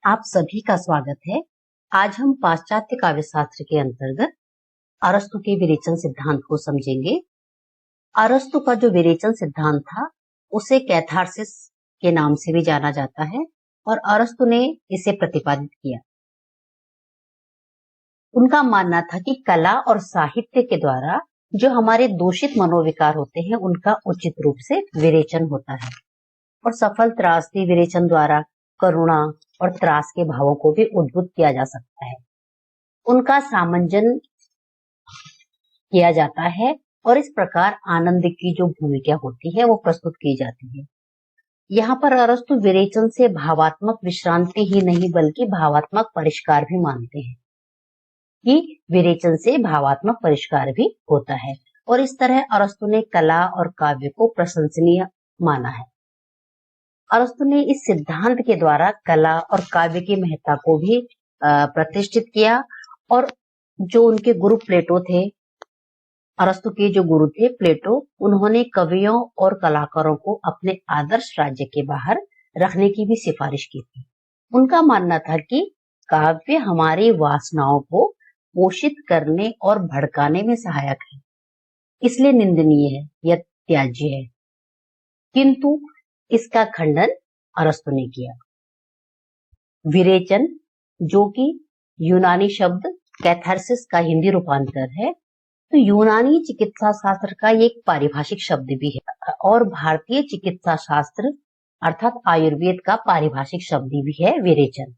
आप सभी का स्वागत है। आज हम पाश्चात्य काव्य शास्त्र के अंतर्गत अरस्तु के विरेचन सिद्धांत को समझेंगे। अरस्तु का जो विरेचन सिद्धांत था उसे कैथारसिस के नाम से भी जाना जाता है और अरस्तु ने इसे प्रतिपादित किया। उनका मानना था कि कला और साहित्य के द्वारा जो हमारे दूषित मनोविकार होते हैं उनका उचित रूप से विरेचन होता है और सफल त्रासदी विरेचन द्वारा करुणा और त्रास के भावों को भी उद्भुत किया जा सकता है। उनका सामंजन किया जाता है और इस प्रकार आनंद की जो भूमिका होती है वो प्रस्तुत की जाती है। यहाँ पर अरस्तु विरेचन से भावात्मक विश्रांति ही नहीं बल्कि भावात्मक परिष्कार भी मानते हैं कि विरेचन से भावात्मक परिष्कार भी होता है और इस तरह अरस्तु ने कला और काव्य को प्रशंसनीय माना है। अरस्तु ने इस सिद्धांत के द्वारा कला और काव्य की महत्ता को भी प्रतिष्ठित किया और जो उनके गुरु प्लेटो थे, अरस्तु के जो गुरु थे प्लेटो, उन्होंने कवियों और कलाकारों को अपने आदर्श राज्य के बाहर रखने की भी सिफारिश की थी। उनका मानना था कि काव्य हमारी वासनाओं को पोषित करने और भड़काने में सहायक है, इसलिए निंदनीय है या त्याज्य है, किंतु इसका खंडन अरस्तु ने किया। विरेचन, जो कि यूनानी शब्द कैथारसिस का हिंदी रूपांतर है, तो यूनानी चिकित्सा शास्त्र का एक पारिभाषिक शब्द भी है और भारतीय चिकित्सा शास्त्र अर्थात आयुर्वेद का पारिभाषिक शब्द भी है विरेचन।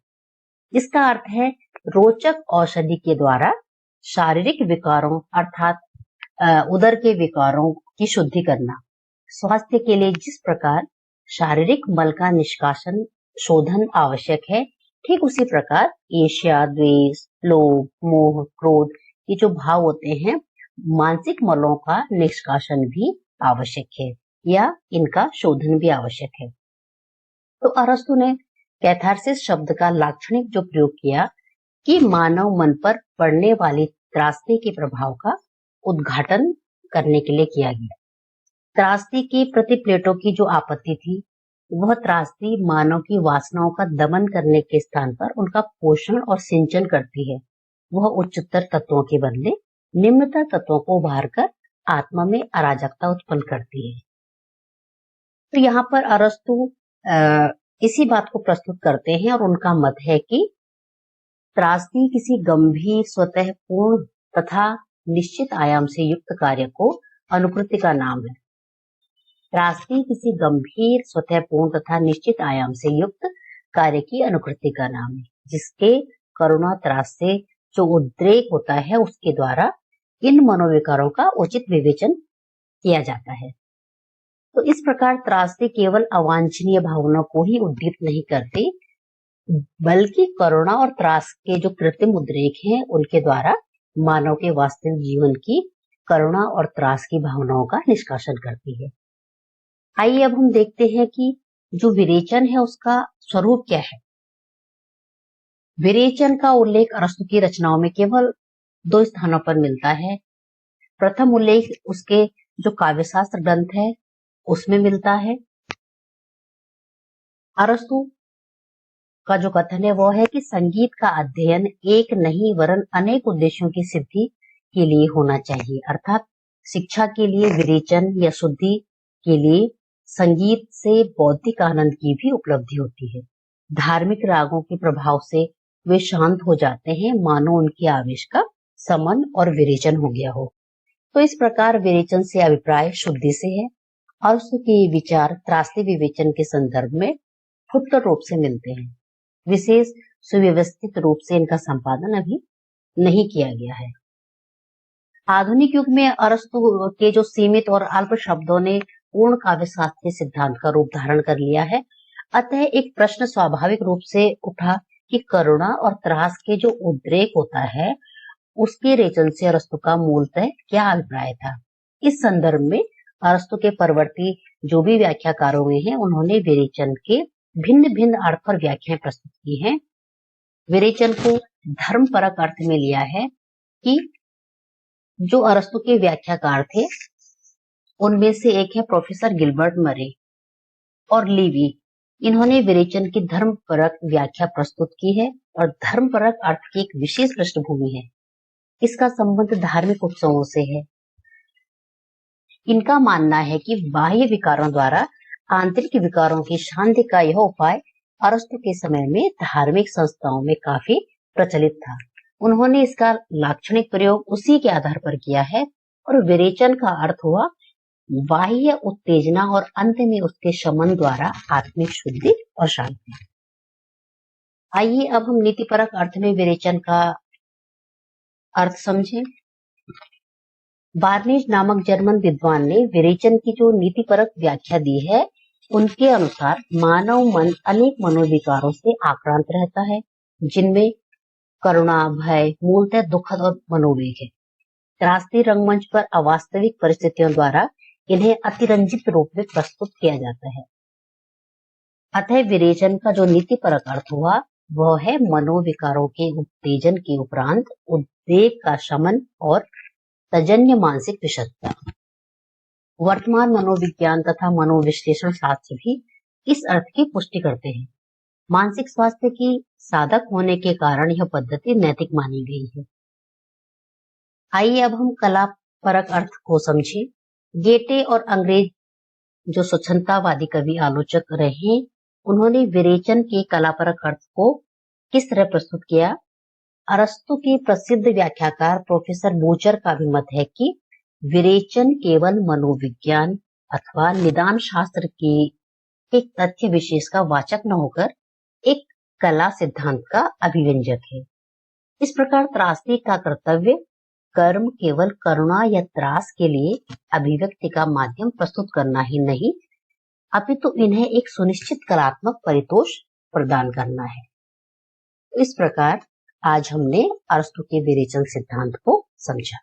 इसका अर्थ है रोचक औषधि के द्वारा शारीरिक विकारों अर्थात उदर के विकारों की शुद्धि करना। स्वास्थ्य के लिए जिस प्रकार शारीरिक मल का निष्कासन शोधन आवश्यक है, ठीक उसी प्रकार ईर्ष्या, द्वेष, लोभ, मोह, क्रोध ये जो भाव होते हैं, मानसिक मलों का निष्कासन भी आवश्यक है या इनका शोधन भी आवश्यक है। तो अरस्तु ने कैथारसिस शब्द का लाक्षणिक जो प्रयोग किया कि मानव मन पर पड़ने वाली त्रासदी के प्रभाव का उद्घाटन करने के लिए किया गया। त्रासदी के प्रति प्लेटो की जो आपत्ति थी, वह त्रासदी मानव की वासनाओं का दमन करने के स्थान पर उनका पोषण और सिंचन करती है। वह उच्चतर तत्वों के बदले निम्नतर तत्वों को उभार कर आत्मा में अराजकता उत्पन्न करती है। तो यहाँ पर अरस्तु इसी बात को प्रस्तुत करते हैं और उनका मत है कि त्रासदी किसी गंभीर, स्वतः पूर्ण तथा निश्चित आयाम से युक्त कार्य को अनुकृति का नाम है। त्रासदी किसी गंभीर, स्वतः पूर्ण तथा निश्चित आयाम से युक्त कार्य की अनुकृति का नाम है, जिसके करुणा त्रास से जो उद्रेक होता है उसके द्वारा इन मनोविकारों का उचित विवेचन किया जाता है। तो इस प्रकार त्रासदी केवल अवांछनीय भावना को ही उद्दीपित नहीं करती, बल्कि करुणा और त्रास के जो कृत्रिम उद्रेक हैं उनके द्वारा मानव के वास्तविक जीवन की करुणा और त्रास की भावनाओं का निष्कासन करती है। आइए अब हम देखते हैं कि जो विरेचन है उसका स्वरूप क्या है। विरेचन का उल्लेख अरस्तु की रचनाओं में केवल 2 स्थानों पर मिलता है। प्रथम उल्लेख उसके जो काव्यशास्त्र ग्रंथ है उसमें मिलता है। अरस्तु का जो कथन है वो है कि संगीत का अध्ययन एक नहीं वरन अनेक उद्देश्यों की सिद्धि के लिए होना चाहिए, अर्थात शिक्षा के लिए विरेचन या शुद्धि के लिए संगीत से बौद्धिक आनंद की भी उपलब्धि होती है। धार्मिक रागों के प्रभाव से वे शांत हो जाते हैं, मानो उनके आवेश का समन और विरेचन हो गया हो। तो इस प्रकार विरेचन से अभिप्राय शुद्धि से है। अरस्तु के विचार त्रासदी विवेचन के संदर्भ में फुटकर रूप से मिलते हैं। विशेष सुव्यवस्थित रूप से इनका संपादन अभी नहीं किया गया है। आधुनिक युग में अरस्तु के जो सीमित और अल्प शब्दों ने पूर्ण काव्य शास्त्र के सिद्धांत का रूप धारण कर लिया है। अतः एक प्रश्न स्वाभाविक रूप से उठा कि करुणा और त्रास के जो उद्रेक होता है उसके रेचन से अरस्तु का मूलतः क्या अभिप्राय था। इस संदर्भ में अरस्तु के परवर्ती जो भी व्याख्याकार हुए हैं उन्होंने विरेचन के भिन्न भिन्न अर्थ और व्याख्याएं प्रस्तुत की हैं। विरेचन को धर्मपरक अर्थ में लिया है कि जो अरस्तु के व्याख्याकार थे उनमें से एक है प्रोफेसर गिलबर्ट मरे और लीवी, इन्होंने विरेचन की धर्मपरक व्याख्या प्रस्तुत की है और धर्मपरक अर्थ की एक विशेष पृष्ठभूमि है। इसका संबंध धार्मिक उत्सवों से है। इनका मानना है कि बाह्य विकारों द्वारा आंतरिक विकारों की शांति का यह उपाय अरस्तु के समय में धार्मिक संस्थाओं में काफी प्रचलित था। उन्होंने इसका लाक्षणिक प्रयोग उसी के आधार पर किया है और विरेचन का अर्थ हुआ बाह्य उत्तेजना और अंत में उसके शमन द्वारा आत्मिक शुद्धि और शांति। आइए अब हम नीतिपरक अर्थ में विरेचन का अर्थ समझें। बार्नीज नामक जर्मन विद्वान ने विरेचन की जो नीतिपरक व्याख्या दी है, उनके अनुसार मानव मन अनेक मनोविकारों से आक्रांत रहता है, जिनमें करुणा, भय, मूलतः दुखद और मनोवेग है। त्रासदी रंगमंच पर अवास्तविक परिस्थितियों द्वारा इन्हें अतिरंजित रूप में प्रस्तुत किया जाता है। अतः विरेचन का जो नीतिपरक अर्थ हुआ वह है मनोविकारों के उत्तेजन के उपरांत उद्वेग का शमन और तजन्य मानसिक विषदता। वर्तमान मनोविज्ञान तथा मनोविश्लेषण शास्त्र भी इस अर्थ की पुष्टि करते हैं। मानसिक स्वास्थ्य की साधक होने के कारण यह पद्धति नैतिक मानी गई है। आइए अब हम कला परक अर्थ को समझें। गेटे और अंग्रेज जो स्वच्छंदतावादी कवि आलोचक रहे, उन्होंने विरेचन के कलापरक अर्थ को किस तरह प्रस्तुत किया। अरस्तु के प्रसिद्ध व्याख्याकार प्रोफेसर बूचर का भी मत है कि विरेचन केवल मनोविज्ञान अथवा निदान शास्त्र के एक तथ्य विशेष का वाचक न होकर एक कला सिद्धांत का अभिव्यंजक है। इस प्रकार त्रासदी का कर्तव्य कर्म केवल करुणा या त्रास के लिए अभिव्यक्ति का माध्यम प्रस्तुत करना ही नहीं, अपितु इन्हें एक सुनिश्चित कलात्मक परितोष प्रदान करना है। इस प्रकार आज हमने अरस्तु के विरेचन सिद्धांत को समझा।